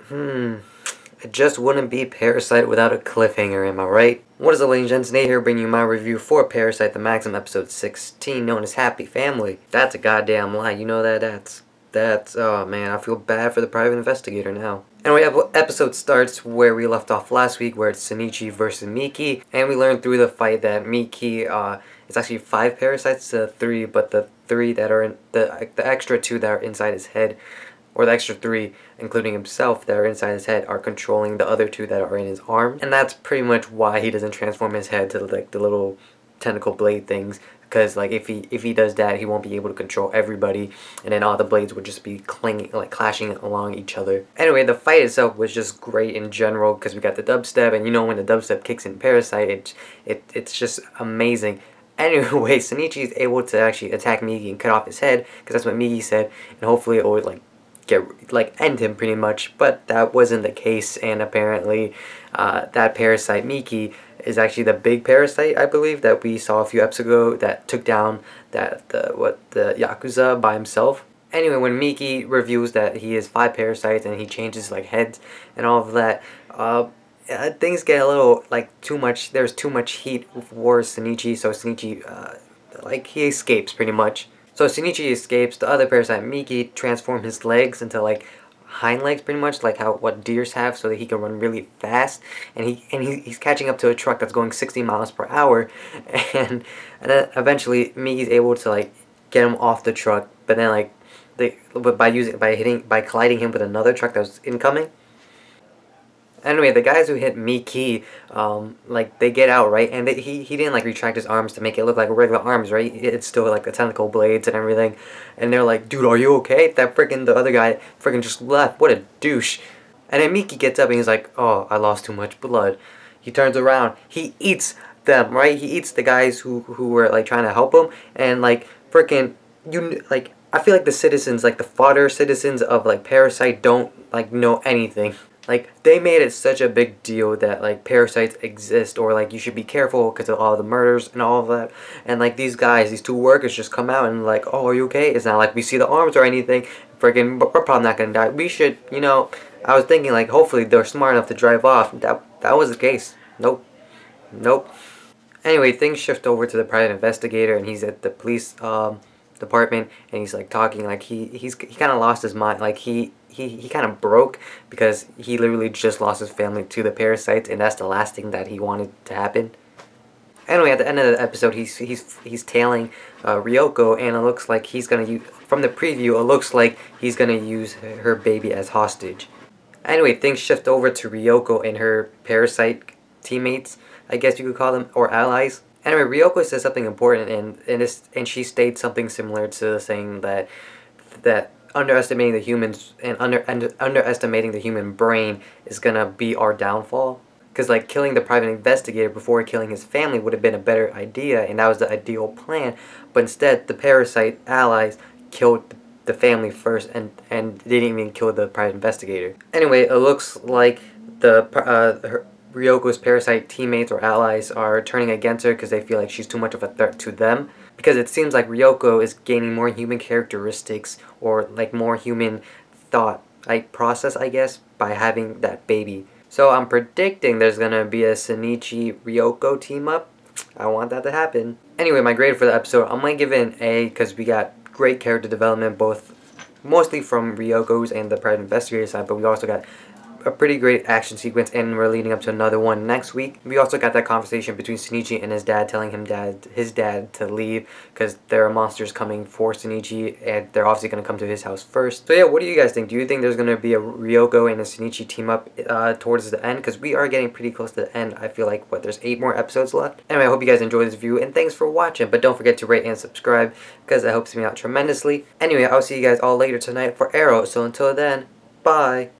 Hmm. It just wouldn't be Parasite without a cliffhanger, am I right? What is up, ladies and gents? Nate here bringing you my review for Parasite the Maxim episode 16, known as Happy Family. That's a goddamn lie, you know that? Oh man, I feel bad for the private investigator now. Anyway, episode starts where we left off last week, where it's Shinichi versus Miki, and we learned through the fight that Miki, it's actually 5 parasites to 3, but the 3 that are in, the extra 2 that are inside his head, or the extra 3, including himself, that are inside his head, are controlling the other 2 that are in his arm. And that's pretty much why he doesn't transform his head to like the little tentacle blade things, because like if he does that, he won't be able to control everybody, and then all the blades would just be clinging, like clashing along each other. Anyway, the fight itself was just great in general, because we got the dubstep, and you know when the dubstep kicks in Parasite, it's just amazing. Anyway, Shinichi is able to actually attack Migi and cut off his head, because that's what Migi said, and hopefully it would end him pretty much, but that wasn't the case. And apparently that parasite Miki is actually the big parasite, I believe, that we saw a few episodes ago that took down the Yakuza by himself. Anyway, when Miki reveals that he has 5 parasites and he changes like heads and all of that, things get a little like too much. There's too much heat for Shinichi, so Shinichi like he escapes pretty much. So Shinichi escapes. The other parasite Miki transforms his legs into like hind legs, pretty much like what deers have, so that he can run really fast. And he's catching up to a truck that's going 60 miles per hour, and then eventually Miki's able to like get him off the truck. But then like by colliding him with another truck that was incoming. Anyway, the guys who hit Miki, like, they get out, right? And he didn't, like, retract his arms to make it look like regular arms, right? It's still, like, the tentacle blades and everything. And they're like, dude, are you okay? The other guy freaking just left. What a douche. And then Miki gets up and he's like, oh, I lost too much blood. He turns around. He eats them, right? He eats the guys who were, like, trying to help him. And, like, freaking, I feel like the citizens, like, the fodder citizens of, like, Parasite don't, like, know anything. Like, they made it such a big deal that, like, parasites exist, or, like, you should be careful because of all the murders and all of that. And, like, these guys, these 2 workers just come out and, like, oh, are you okay? It's not like we see the arms or anything. Freaking, we're probably not gonna die. We should, you know, I was thinking, like, hopefully they're smart enough to drive off. That was the case. Nope. Nope. Anyway, things shift over to the private investigator, and he's at the police, department, and he's like talking like he kind of lost his mind, like he kind of broke, because he literally just lost his family to the parasites, and that's the last thing that he wanted to happen. Anyway, at the end of the episode, he's tailing Ryoko, and it looks like he's gonna use, from the preview, it looks like he's gonna use her baby as hostage. Anyway, things shift over to Ryoko and her parasite teammates, I guess you could call them, or allies. Anyway, Ryoko says something important, and she states something similar to saying that underestimating the humans and underestimating the human brain is gonna be our downfall. Because like killing the private investigator before killing his family would have been a better idea, and that was the ideal plan. But instead, the parasite allies killed the family first, and didn't even kill the private investigator. Anyway, it looks like Ryoko's parasite teammates or allies are turning against her because they feel like she's too much of a threat to them. Because it seems like Ryoko is gaining more human characteristics, or like more human thought, like process, I guess, by having that baby. So I'm predicting there's gonna be a Shinichi Ryoko team up. I want that to happen. Anyway, my grade for the episode, I'm gonna give it an A, because we got great character development, mostly from Ryoko's and the private investigator side, but we also got a pretty great action sequence, and we're leading up to another one next week. We also got that conversation between Shinichi and his dad, telling his dad to leave because there are monsters coming for Shinichi, and they're obviously going to come to his house first. So yeah, what do you guys think? Do you think there's going to be a Ryoko and a Shinichi team up towards the end? Because we are getting pretty close to the end. I feel like, what, there's 8 more episodes left? Anyway, I hope you guys enjoyed this review, and thanks for watching. But don't forget to rate and subscribe, because that helps me out tremendously. Anyway, I'll see you guys all later tonight for Arrow. So until then, bye!